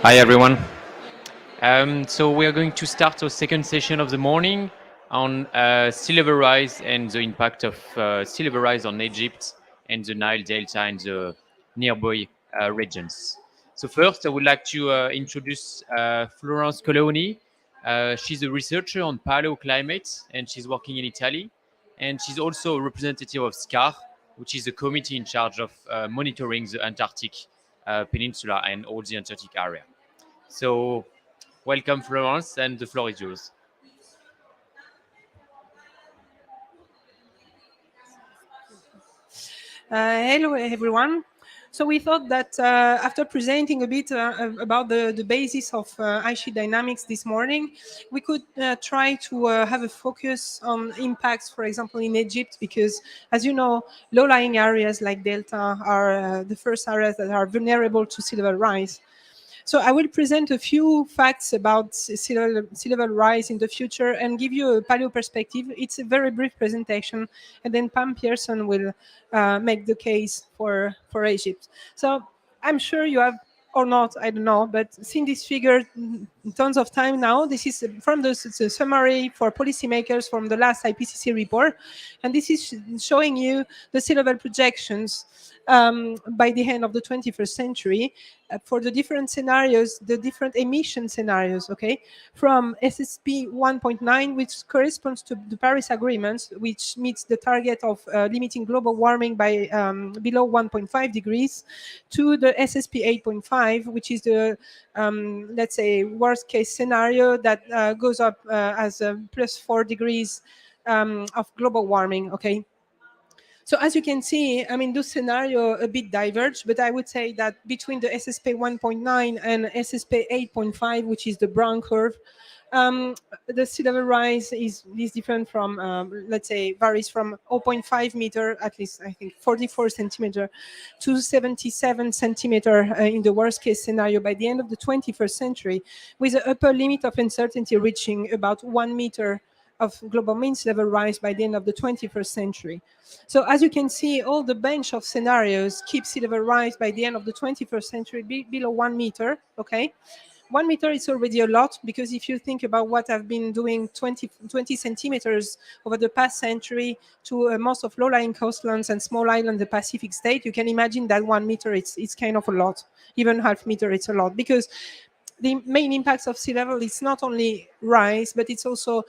Hi everyone. So we are going to start our second session of the morning on sea level rise and the impact of sea level rise on Egypt and the Nile Delta and the nearby regions. So first, I would like to introduce Florence Coloni. She's a researcher on paleoclimate and she's working in Italy. And she's also a representative of SCAR, which is a committee in charge of monitoring the Antarctic Peninsula and all the Antarctic area. So, welcome, Florence, and the floor is yours. Hello, everyone. So we thought that after presenting a bit about the basis of ice sheet dynamics this morning, we could try to have a focus on impacts, for example, in Egypt, because as you know, low-lying areas like Delta are the first areas that are vulnerable to sea level rise. So I will present a few facts about sea level rise in the future and give you a paleo perspective. It's a very brief presentation, and then Pam Pearson will make the case for Egypt. So I'm sure you have or not, I don't know, but seen this figure tons of time now. This is from the summary for policymakers from the last IPCC report, and this is showing you the sea level projections by the end of the 21st century for the different scenarios, the different emission scenarios, okay, from SSP 1.9, which corresponds to the Paris Agreement, which meets the target of limiting global warming by below 1.5 degrees, to the SSP 8.5, which is the, let's say, worst case scenario that goes up as plus 4 degrees of global warming, okay? So as you can see, I mean, those scenario a bit diverge, but I would say that between the SSP 1.9 and SSP 8.5, which is the brown curve, the sea level rise is different from, let's say, varies from zero point 0.5 meter, at least I think 44 centimeter, to 77 centimeter in the worst case scenario by the end of the 21st century, with an upper limit of uncertainty reaching about 1 meter of global mean sea level rise by the end of the 21st century. So as you can see, all the bench of scenarios keep sea level rise by the end of the 21st century below 1 meter, okay? 1 meter is already a lot, because if you think about what I've been doing 20 centimeters over the past century to most of low-lying coastlands and small island, the Pacific state, you can imagine that 1 meter, it's kind of a lot. Even half meter, it's a lot, because the main impacts of sea level is not only rise, but it's also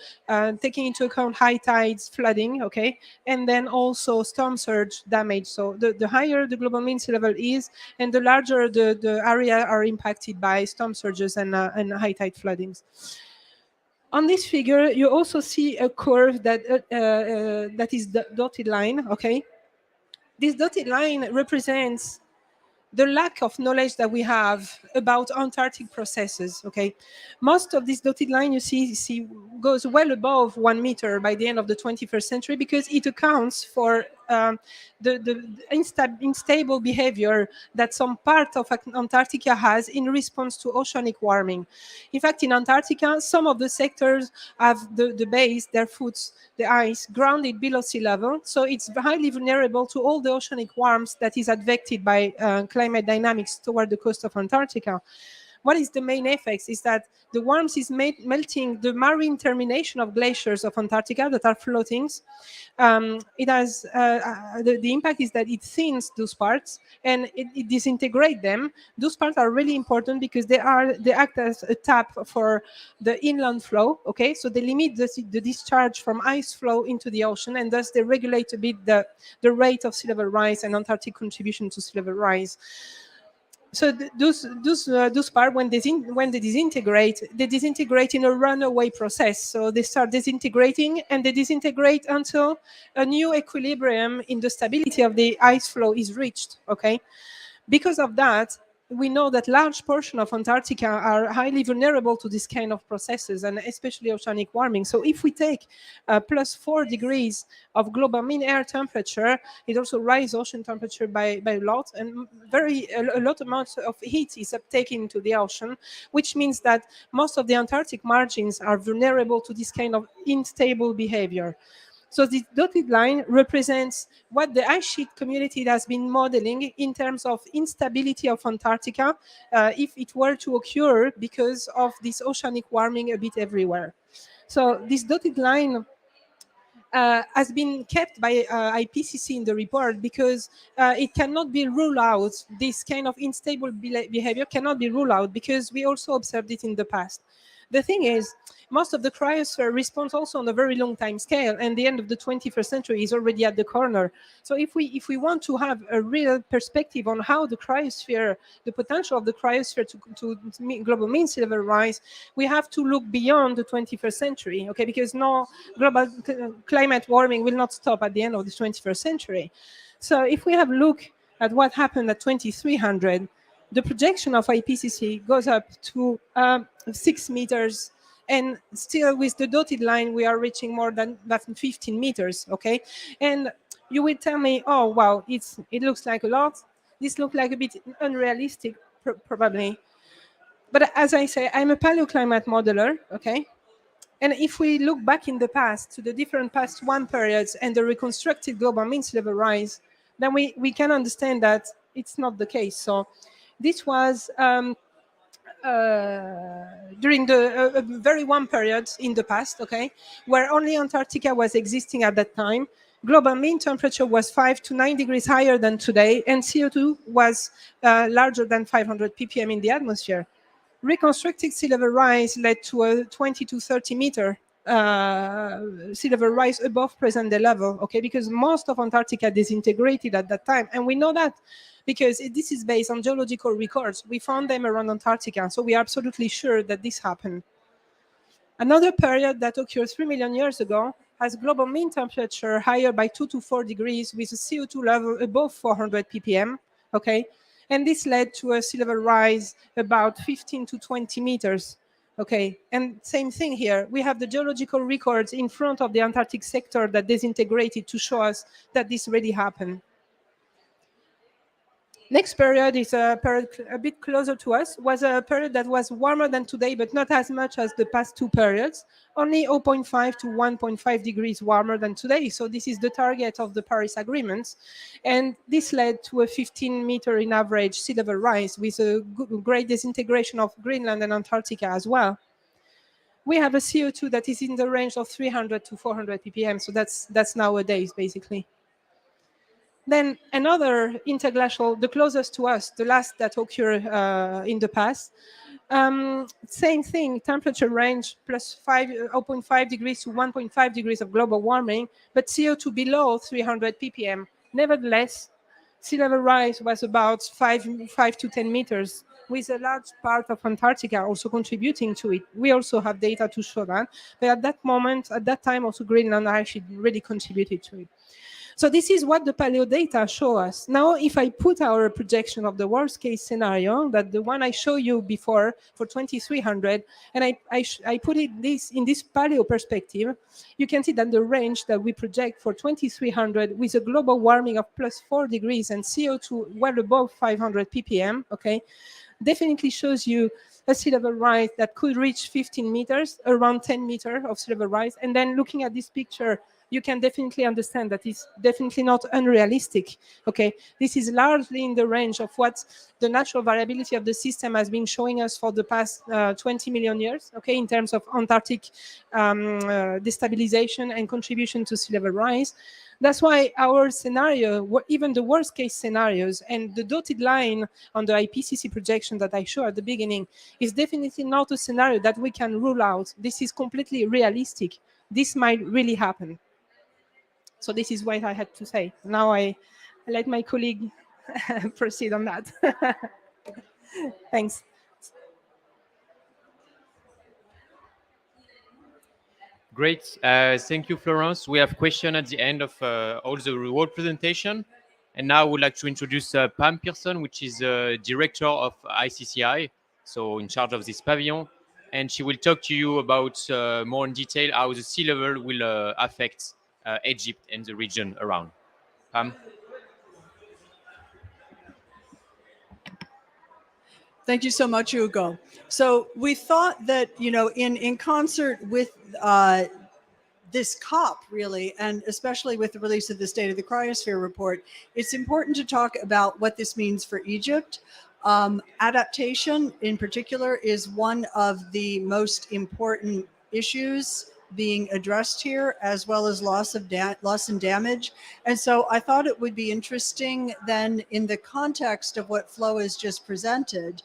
taking into account high tides, flooding, okay, and then also storm surge damage. So the higher the global mean sea level is, and the larger the area are impacted by storm surges and high tide floodings. On this figure, you also see a curve that is the dotted line, okay? This dotted line represents the lack of knowledge that we have about Antarctic processes, okay? Most of this dotted line you see goes well above 1 meter by the end of the 21st century, because it accounts for the unstable behavior that some part of Antarctica has in response to oceanic warming. In fact, in Antarctica, some of the sectors have the base, their foots, the ice, grounded below sea level. So it's highly vulnerable to all the oceanic warmth that is advected by climate dynamics toward the coast of Antarctica. What is the main effects is that the warmth is melting the marine termination of glaciers of Antarctica that are floating. It has the impact is that it thins those parts and it disintegrates them. Those parts are really important because they act as a tap for the inland flow. Okay, so they limit the discharge from ice flow into the ocean, and thus they regulate a bit the rate of sea level rise and Antarctic contribution to sea level rise. So those parts, when they disintegrate in a runaway process. So they start disintegrating, and they disintegrate until a new equilibrium in the stability of the ice flow is reached. Okay, because of that, we know that large portion of Antarctica are highly vulnerable to this kind of processes, and especially oceanic warming. So if we take plus 4 degrees of global mean air temperature, it also raises ocean temperature by a lot, and a lot amount of heat is uptaken into the ocean, which means that most of the Antarctic margins are vulnerable to this kind of unstable behavior. So this dotted line represents what the ice sheet community has been modeling in terms of instability of Antarctica if it were to occur because of this oceanic warming a bit everywhere. So this dotted line has been kept by IPCC in the report because it cannot be ruled out. This kind of unstable behavior cannot be ruled out because we also observed it in the past. The thing is, most of the cryosphere responds also on a very long time scale, and the end of the 21st century is already at the corner. So if we want to have a real perspective on how the cryosphere, the potential of the cryosphere to meet global mean sea level rise, we have to look beyond the 21st century, okay? Because no global climate warming will not stop at the end of the 21st century. So if we have a look at what happened at 2300, the projection of IPCC goes up to 6 meters, and still with the dotted line, we are reaching more than 15 meters, okay? And you will tell me, oh, wow, it looks like a lot. This looks like a bit unrealistic, probably. But as I say, I'm a paleoclimate modeler, okay? And if we look back in the past to the different past one periods and the reconstructed global mean sea level rise, then we can understand that it's not the case. So this was during the very one period in the past, okay, where only Antarctica was existing at that time. Global mean temperature was 5 to 9 degrees higher than today, and CO2 was larger than 500 ppm in the atmosphere. Reconstructed sea level rise led to a 20 to 30 meter sea level rise above present day level, okay, because most of Antarctica disintegrated at that time. And we know that because this is based on geological records. We found them around Antarctica, so we are absolutely sure that this happened. Another period that occurred 3 million years ago has global mean temperature higher by 2 to 4 degrees with a CO2 level above 400 ppm, okay? And this led to a sea level rise about 15 to 20 meters, okay? And same thing here. We have the geological records in front of the Antarctic sector that disintegrated to show us that this really happened. Next period is a period a bit closer to us, was a period that was warmer than today, but not as much as the past two periods, only 0.5 to 1.5 degrees warmer than today. So this is the target of the Paris Agreement. And this led to a 15 meter in average sea level rise with a great disintegration of Greenland and Antarctica as well. We have a CO2 that is in the range of 300 to 400 ppm. So that's nowadays, basically. Then another interglacial, the closest to us, the last that occurred in the past. Same thing, temperature range plus 0.5 degrees to 1.5 degrees of global warming, but CO2 below 300 ppm. Nevertheless, sea level rise was about 5 to 10 meters, with a large part of Antarctica also contributing to it. We also have data to show that, but at that time, also Greenland actually really contributed to it. So this is what the paleo data show us. Now, if I put our projection of the worst case scenario, that the one I showed you before for 2300, and I put it in this paleo perspective, you can see that the range that we project for 2300 with a global warming of plus 4 degrees and CO2 well above 500 ppm, okay, definitely shows you a sea level rise that could reach 15 meters, around 10 meters of sea level rise. And then looking at this picture, you can definitely understand that it's definitely not unrealistic, okay? This is largely in the range of what the natural variability of the system has been showing us for the past 20 million years, okay, in terms of Antarctic destabilization and contribution to sea level rise. That's why our scenario, even the worst case scenarios and the dotted line on the IPCC projection that I showed at the beginning is definitely not a scenario that we can rule out. This is completely realistic. This might really happen. So this is what I had to say. Now I let my colleague proceed on that. Thanks. Great. Thank you, Florence. We have question at the end of all the reward presentation. And now I would like to introduce Pam Pearson, which is director of ICCI, so in charge of this pavilion. And she will talk to you about more in detail how the sea level will affect Egypt and the region around. Pam? Thank you so much, Hugo. So we thought that, in concert with this COP really, and especially with the release of the State of the Cryosphere report, it's important to talk about what this means for Egypt. Adaptation in particular is one of the most important issues being addressed here, as well as loss and damage. And so I thought it would be interesting then, in the context of what Flo has just presented,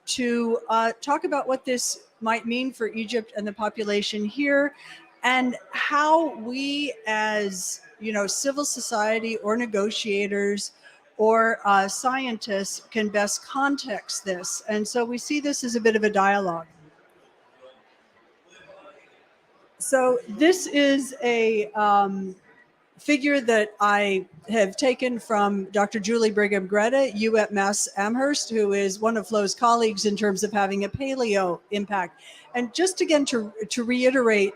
to talk about what this might mean for Egypt and the population here, and how we as, civil society or negotiators or scientists can best context this. And so we see this as a bit of a dialogue. So this is a figure that I have taken from Dr. Julie Brigham Greta, UMass Amherst, who is one of Flo's colleagues in terms of having a paleo impact. And just again, to reiterate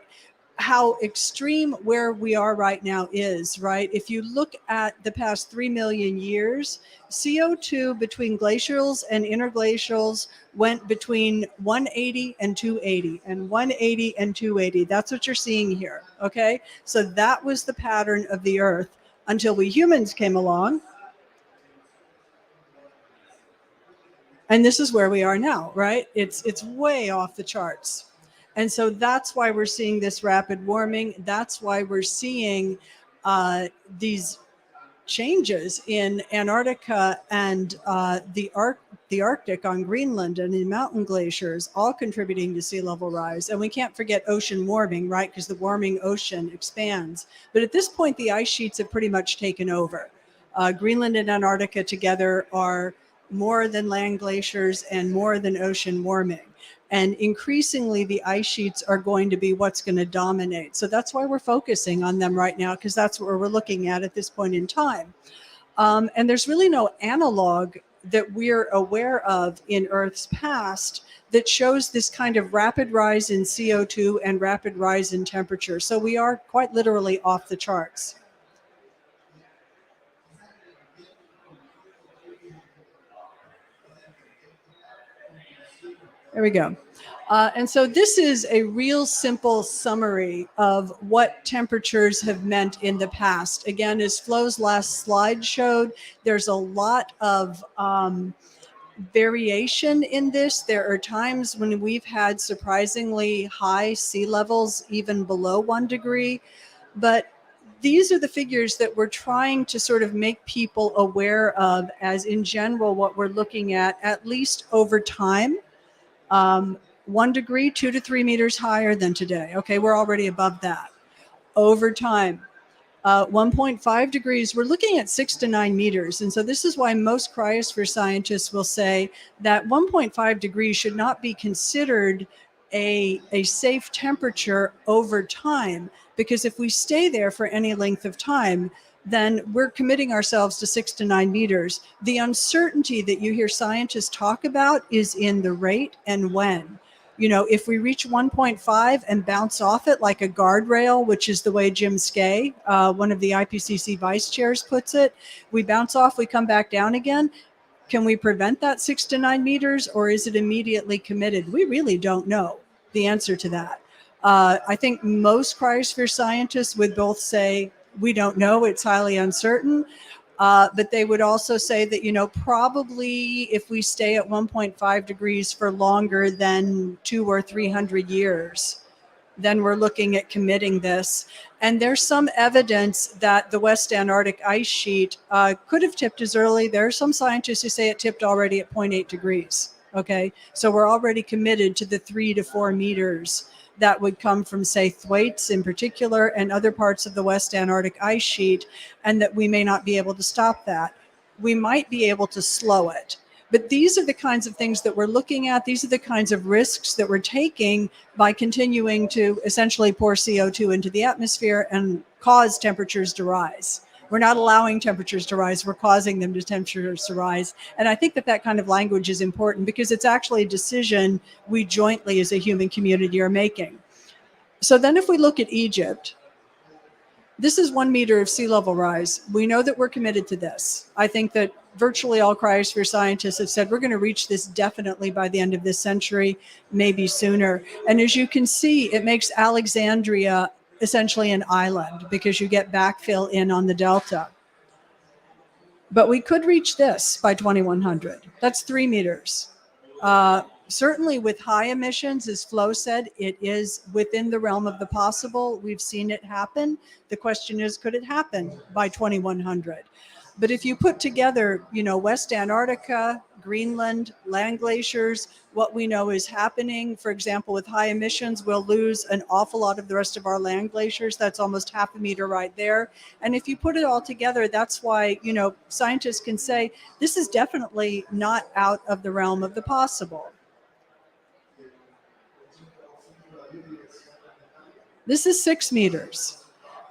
how extreme where we are right now is, right? If you look at the past 3 million years, CO2 between glacials and interglacials went between 180 and 280 and 180 and 280. That's what you're seeing here, okay? So that was the pattern of the Earth until we humans came along. And this is where we are now, right? It's way off the charts. And so that's why we're seeing this rapid warming. That's why we're seeing these changes in Antarctica and the Arctic on Greenland and in mountain glaciers, all contributing to sea level rise. And we can't forget ocean warming, right? Because the warming ocean expands. But at this point, the ice sheets have pretty much taken over. Greenland and Antarctica together are more than land glaciers and more than ocean warming. And increasingly, the ice sheets are going to be what's going to dominate. So that's why we're focusing on them right now, because that's what we're looking at this point in time. And there's really no analog that we're aware of in Earth's past that shows this kind of rapid rise in CO2 and rapid rise in temperature. So we are quite literally off the charts. There we go. And so this is a real simple summary of what temperatures have meant in the past. Again, as Flo's last slide showed, there's a lot of variation in this. There are times when we've had surprisingly high sea levels, even below 1 degree. But these are the figures that we're trying to sort of make people aware of as, in general, what we're looking at least over time. 1 degree, 2 to 3 meters higher than today. Okay, we're already above that. Over time, 1.5 degrees, we're looking at 6 to 9 meters. And so this is why most cryosphere scientists will say that 1.5 degrees should not be considered a safe temperature over time, because if we stay there for any length of time, then we're committing ourselves to 6 to 9 meters. The uncertainty that you hear scientists talk about is in the rate and when. If we reach 1.5 and bounce off it like a guardrail, which is the way Jim Skay, one of the IPCC vice chairs, puts it, we bounce off, we come back down again. Can we prevent that 6 to 9 meters, or is it immediately committed? We really don't know the answer to that. I think most cryosphere scientists would both say, we don't know, it's highly uncertain. But they would also say that, probably if we stay at 1.5 degrees for longer than 200 or 300 years, then we're looking at committing this. And there's some evidence that the West Antarctic ice sheet could have tipped as early. There are some scientists who say it tipped already at 0.8 degrees. Okay, so we're already committed to the 3 to 4 meters that would come from, say, Thwaites in particular and other parts of the West Antarctic ice sheet, and that we may not be able to stop that. We might be able to slow it. But these are the kinds of things that we're looking at. These are the kinds of risks that we're taking by continuing to essentially pour CO2 into the atmosphere and cause temperatures to rise. We're not allowing temperatures to rise, we're causing them to temperatures to rise. And I think that kind of language is important because it's actually a decision we jointly as a human community are making. So then if we look at Egypt, this is 1 meter of sea level rise. We know that we're committed to this. I think that virtually all cryosphere scientists have said we're going to reach this definitely by the end of this century, maybe sooner. And as you can see, it makes Alexandria essentially an island because you get backfill in on the delta. But we could reach this by 2100. That's 3 meters. Certainly with high emissions, as Flo said, it is within the realm of the possible. We've seen it happen. The question is, could it happen by 2100? But if you put together, West Antarctica, Greenland, land glaciers, what we know is happening, for example, with high emissions, we'll lose an awful lot of the rest of our land glaciers. That's almost half a meter right there. And if you put it all together, that's why, scientists can say this is definitely not out of the realm of the possible. This is 6 meters.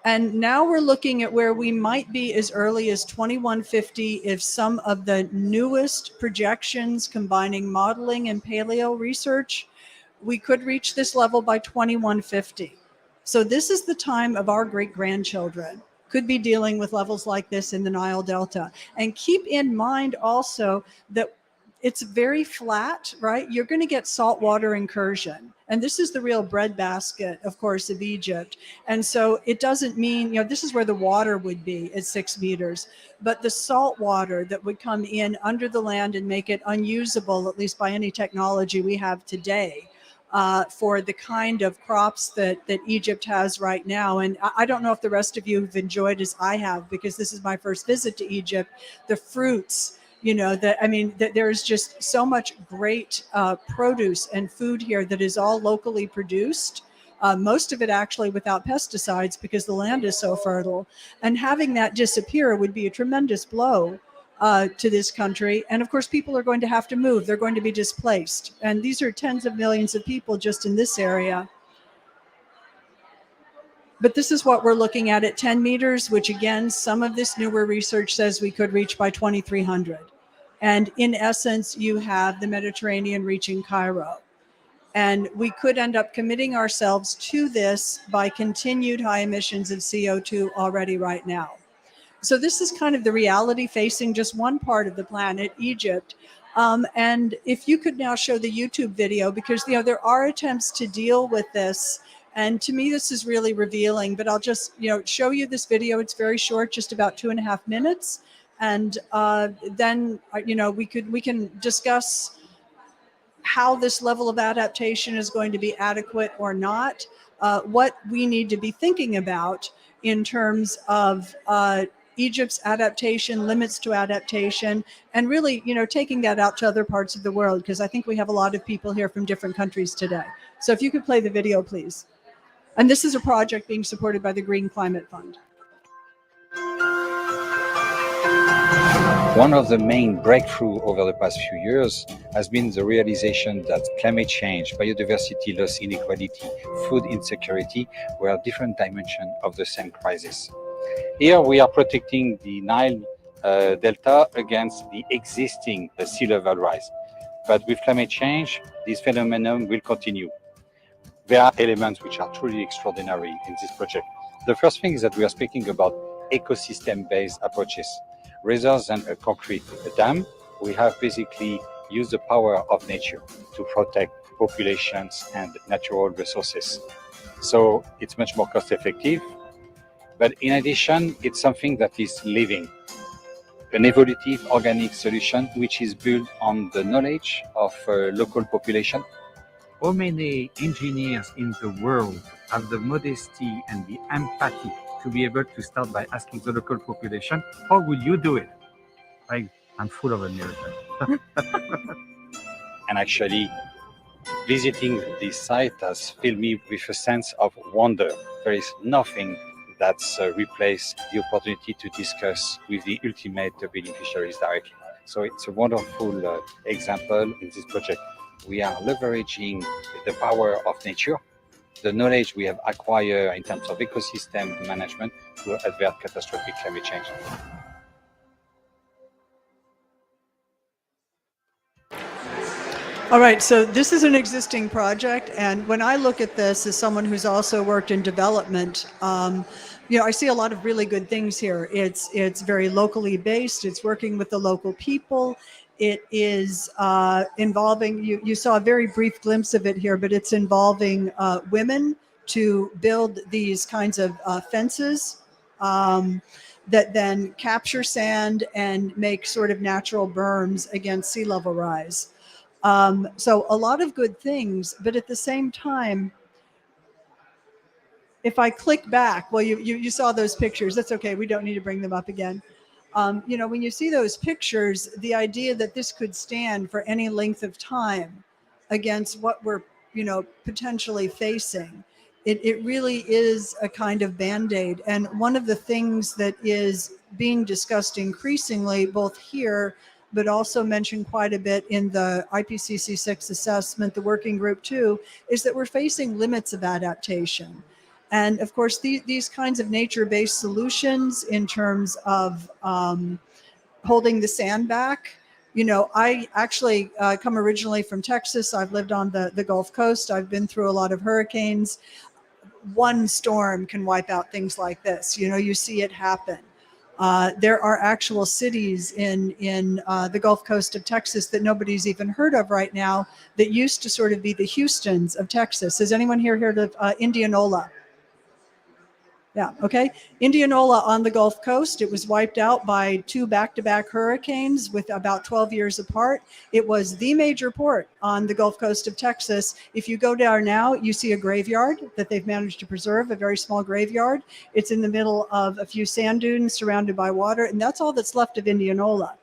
And now we're looking at where we might be as early as 2150 if some of the newest projections combining modeling and paleo research, we could reach this level by 2150. So this is the time of our great-grandchildren could be dealing with levels like this in the Nile Delta. And keep in mind also that it's very flat, right? You're going to get saltwater incursion. And this is the real breadbasket, of course, of Egypt. And so it doesn't mean, this is where the water would be at 6 meters. But the salt water that would come in under the land and make it unusable, at least by any technology we have today, for the kind of crops that Egypt has right now. And I don't know if the rest of you have enjoyed as I have, because this is my first visit to Egypt, the fruits. There's just so much great produce and food here that is all locally produced. Most of it actually without pesticides because the land is so fertile. And having that disappear would be a tremendous blow to this country. And of course, people are going to have to move. They're going to be displaced. And these are tens of millions of people just in this area. But this is what we're looking at 10 meters, which again, some of this newer research says we could reach by 2300. And in essence, you have the Mediterranean reaching Cairo. And we could end up committing ourselves to this by continued high emissions of CO2 already right now. So this is kind of the reality facing just one part of the planet, Egypt. And if you could now show the YouTube video, because there are attempts to deal with this. And to me, this is really revealing, but I'll just, show you this video. It's very short, just about 2.5 minutes. And then, we can discuss how this level of adaptation is going to be adequate or not, what we need to be thinking about in terms of Egypt's adaptation, limits to adaptation, and really, taking that out to other parts of the world, because I think we have a lot of people here from different countries today. So if you could play the video, please. And this is a project being supported by the Green Climate Fund. One of the main breakthroughs over the past few years has been the realization that climate change, biodiversity loss, inequality, food insecurity were different dimensions of the same crisis. Here we are protecting the Nile Delta against the existing sea level rise. But with climate change, this phenomenon will continue. There are elements which are truly extraordinary in this project. The first thing is that we are speaking about ecosystem-based approaches. Rather than a concrete dam, we have basically used the power of nature to protect populations and natural resources. So it's much more cost-effective. But in addition, it's something that is living, an evolutive organic solution which is built on the knowledge of local population. How many engineers in the world have the modesty and the empathy to be able to start by asking the local population, how will you do it? I'm full of admiration. And actually, visiting this site has filled me with a sense of wonder. There is nothing that's replaced the opportunity to discuss with the ultimate beneficiaries directly. So it's a wonderful example in this project. We are leveraging the power of nature, the knowledge we have acquired in terms of ecosystem management to avert catastrophic climate change. All right, so this is an existing project, and when I look at this as someone who's also worked in development, I see a lot of really good things here. It's very locally based. It's working with the local people. It is involving, you saw a very brief glimpse of it here, but it's involving women to build these kinds of fences that then capture sand and make sort of natural berms against sea level rise. So a lot of good things, but at the same time, if I click back, well, you saw those pictures. That's okay. We don't need to bring them up again. You know, when you see those pictures, the idea that this could stand for any length of time against what we're, you know, potentially facing, it really is a kind of Band-Aid. And one of the things that is being discussed increasingly, both here, but also mentioned quite a bit in the IPCC 6 assessment, the working group too, is that we're facing limits of adaptation. And of course, these kinds of nature-based solutions in terms of holding the sand back, you know, I actually come originally from Texas. I've lived on the Gulf Coast. I've been through a lot of hurricanes. One storm can wipe out things like this. You know, you see it happen. There are actual cities in the Gulf Coast of Texas that nobody's even heard of right now that used to sort of be the Houstons of Texas. Has anyone here heard of Indianola? Yeah, okay. Indianola on the Gulf Coast, it was wiped out by 2 back-to-back hurricanes with about 12 years apart. It was the major port on the Gulf Coast of Texas. If you go down now, you see a graveyard that they've managed to preserve, a very small graveyard. It's in the middle of a few sand dunes surrounded by water, and that's all that's left of Indianola.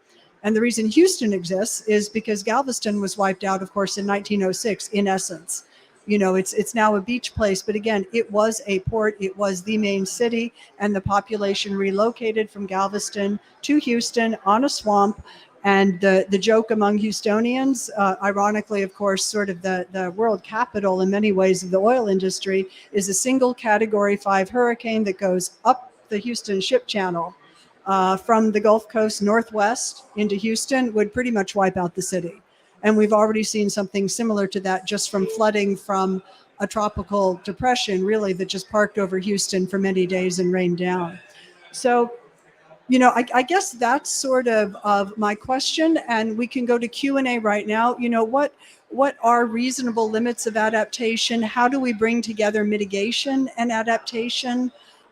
And the reason Houston exists is because Galveston was wiped out, of course, in 1906, in essence. You know, it's now a beach place, but again, it was a port, it was the main city, and the population relocated from Galveston to Houston on a swamp. And the joke among Houstonians, ironically, of course, sort of the world capital in many ways of the oil industry, is a single Category 5 hurricane that goes up the Houston Ship Channel from the Gulf Coast northwest into Houston would pretty much wipe out the city. And we've already seen something similar to that just from flooding from a tropical depression, really, that just parked over Houston for many days and rained down. So, you know, I guess that's sort of my question. And we can go to Q&A right now. You know, what are reasonable limits of adaptation? How do we bring together mitigation and adaptation?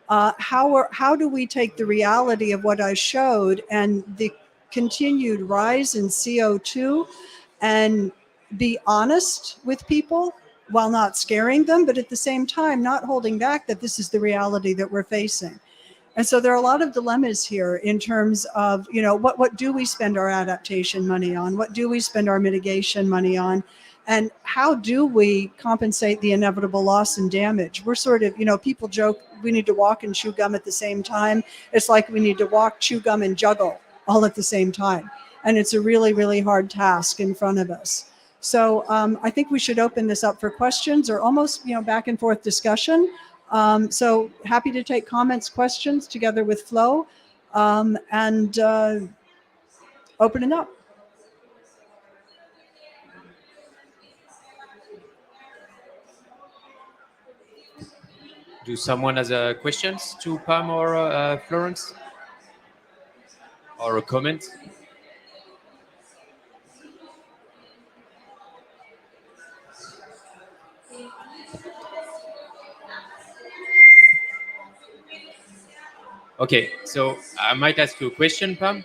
How do we take the reality of what I showed and the continued rise in CO2 and be honest with people while not scaring them, but at the same time, not holding back that this is the reality that we're facing. And so there are a lot of dilemmas here in terms of, you know, what do we spend our adaptation money on? What do we spend our mitigation money on? And how do we compensate the inevitable loss and damage? We're sort of, you know, people joke we need to walk and chew gum at the same time. It's like we need to walk, chew gum, and juggle all at the same time. And it's a really, really hard task in front of us. So I think we should open this up for questions or almost, you know, back and forth discussion. So happy to take comments, questions together with Flo and open it up. Do someone has questions to Pam or Florence? Or a comment? Okay, so I might ask you a question, Pam.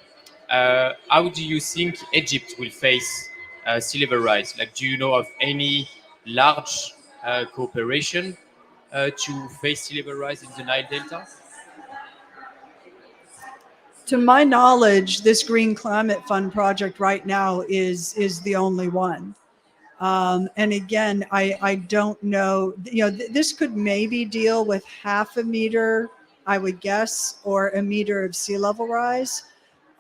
How do you think Egypt will face sea level rise? Like, do you know of any large cooperation to face sea level rise in the Nile Delta? To my knowledge, this Green Climate Fund project right now is the only one. And again, I don't know, you know, this could maybe deal with 0.5 meter, I would guess, or 1 meter of sea level rise.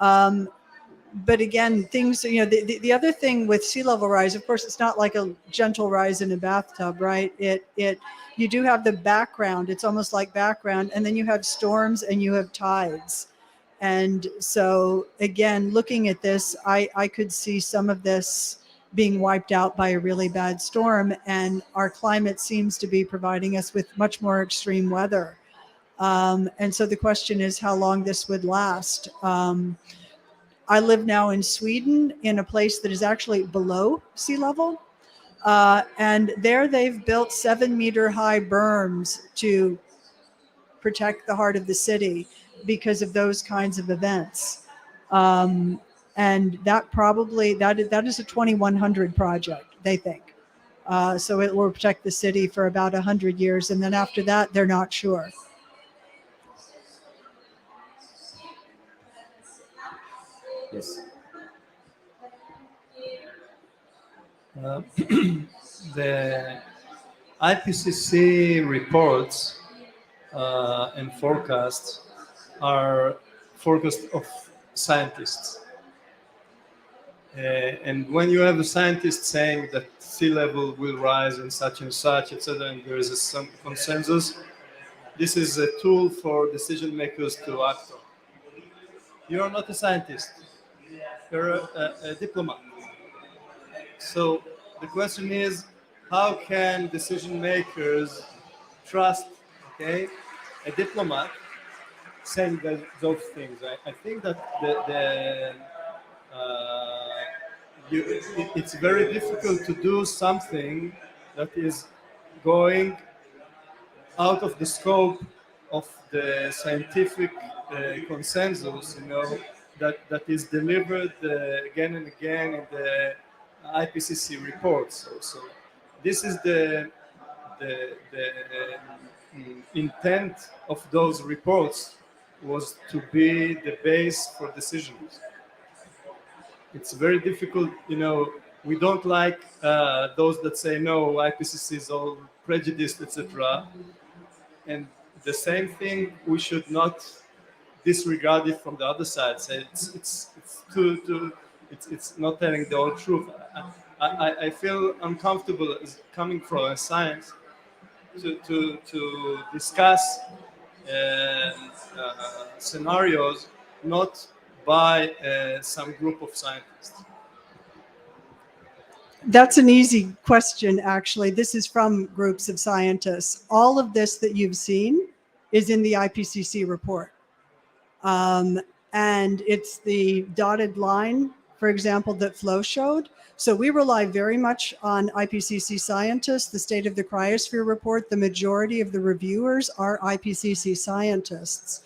But again, things, you know, the other thing with sea level rise, of course, it's not like a gentle rise in a bathtub, right? You do have the background, it's almost like background, and then you have storms and you have tides. And so again, looking at this, I could see some of this being wiped out by a really bad storm, and our climate seems to be providing us with much more extreme weather. And so the question is how long this would last. I live now in Sweden in a place that is actually below sea level. And there they've built 7-meter-high berms to protect the heart of the city because of those kinds of events. And that probably, that is a 2100 project, they think. So it will protect the city for about 100 years. And then after that, they're not sure. Yes. The IPCC reports and forecasts are forecasts of scientists. And when you have a scientist saying that sea level will rise and such, etc., and there is some consensus, this is a tool for decision makers to act on. You are not a scientist. You're a diplomat. So the question is, how can decision makers trust, okay, a diplomat saying those things? I think that it's very difficult to do something that is going out of the scope of the scientific consensus, that is delivered again and again in the IPCC reports. So this is the intent of those reports, was to be the base for decisions. It's very difficult, we don't like those that say, no, IPCC is all prejudiced, etc. And the same thing, we should not disregard it from the other side. Say it's not telling the whole truth. I feel uncomfortable as coming from science to discuss scenarios not by some group of scientists. That's an easy question, actually. This is from groups of scientists. All of this that you've seen is in the IPCC report. And it's the dotted line, for example, that Flo showed. So we rely very much on IPCC scientists. The State of the Cryosphere report, the majority of the reviewers are IPCC scientists.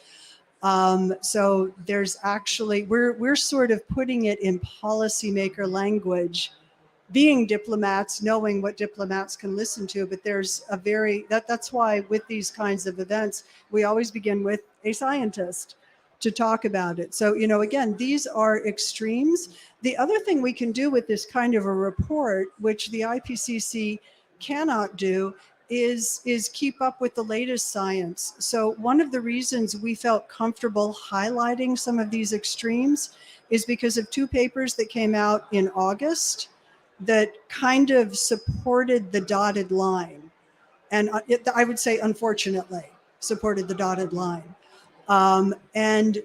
So there's actually, we're sort of putting it in policymaker language, being diplomats, knowing what diplomats can listen to, but there's a that's why with these kinds of events, we always begin with a scientist to talk about it. So, again, these are extremes. The other thing we can do with this kind of a report, which the IPCC cannot do, is keep up with the latest science. So one of the reasons we felt comfortable highlighting some of these extremes is because of two papers that came out in August that kind of supported the dotted line. And I would say, unfortunately, supported the dotted line. And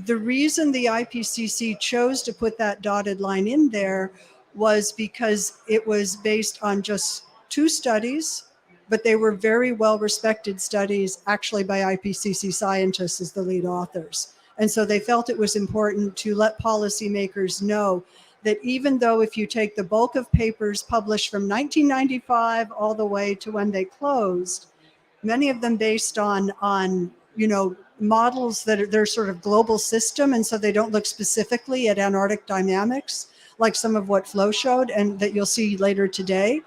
the reason the IPCC chose to put that dotted line in there was because it was based on just two studies, but they were very well-respected studies, actually by IPCC scientists as the lead authors. And so they felt it was important to let policymakers know that even though if you take the bulk of papers published from 1995 all the way to when they closed, many of them based on models that they're sort of global system, and so they don't look specifically at Antarctic dynamics, like some of what Flo showed and that you'll see later today,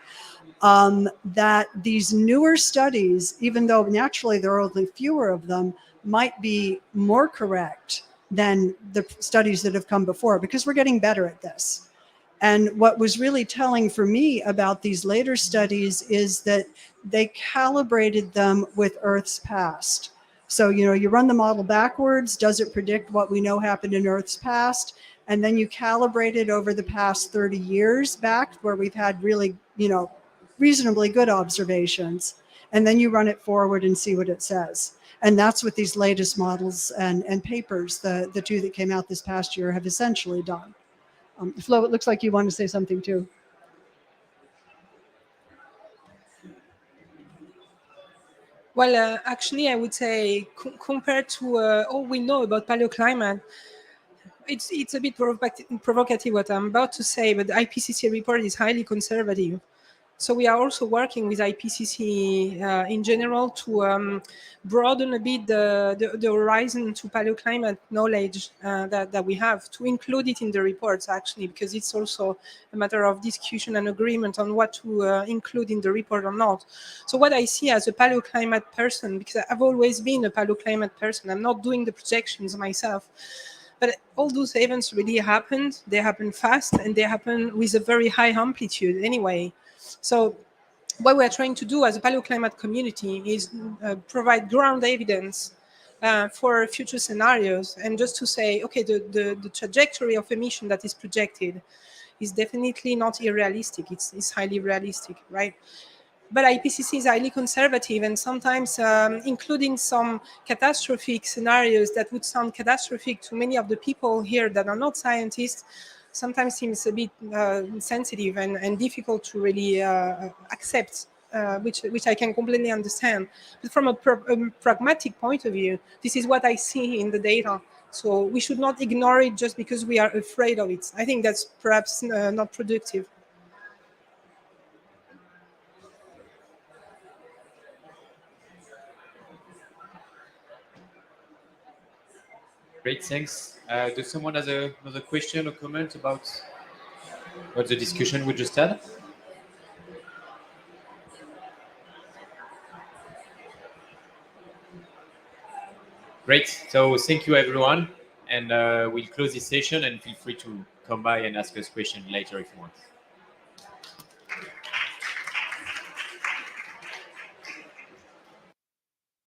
that these newer studies, even though naturally there are only fewer of them, might be more correct than the studies that have come before, because we're getting better at this. And what was really telling for me about these later studies is that they calibrated them with Earth's past. So, you run the model backwards. Does it predict what we know happened in Earth's past? And then you calibrate it over the past 30 years back, where we've had really, reasonably good observations. And then you run it forward and see what it says. And that's what these latest models and papers, the two that came out this past year, have essentially done. Flo, it looks like you want to say something too. Well, actually, I would say compared to all we know about paleoclimate, it's a bit provocative what I'm about to say, but the IPCC report is highly conservative. So we are also working with IPCC in general to broaden a bit the horizon to paleoclimate knowledge that we have, to include it in the reports, actually, because it's also a matter of discussion and agreement on what to include in the report or not. So what I see as a paleoclimate person, because I've always been a paleoclimate person, I'm not doing the projections myself, but all those events really happened. They happen fast, and they happen with a very high amplitude anyway. So what we're trying to do as a paleoclimate community is provide ground evidence for future scenarios, and just to say, okay, the trajectory of emission that is projected is definitely not unrealistic. It's highly realistic, right? But IPCC is highly conservative, and sometimes including some catastrophic scenarios that would sound catastrophic to many of the people here that are not scientists, sometimes seems a bit sensitive and difficult to really accept, which I can completely understand. But from a pragmatic point of view, this is what I see in the data. So we should not ignore it just because we are afraid of it. I think that's perhaps not productive. Great, thanks. Does someone has another question or comment about what the discussion we just had? Great. So thank you, everyone. And we'll close this session, and feel free to come by and ask us questions later if you want.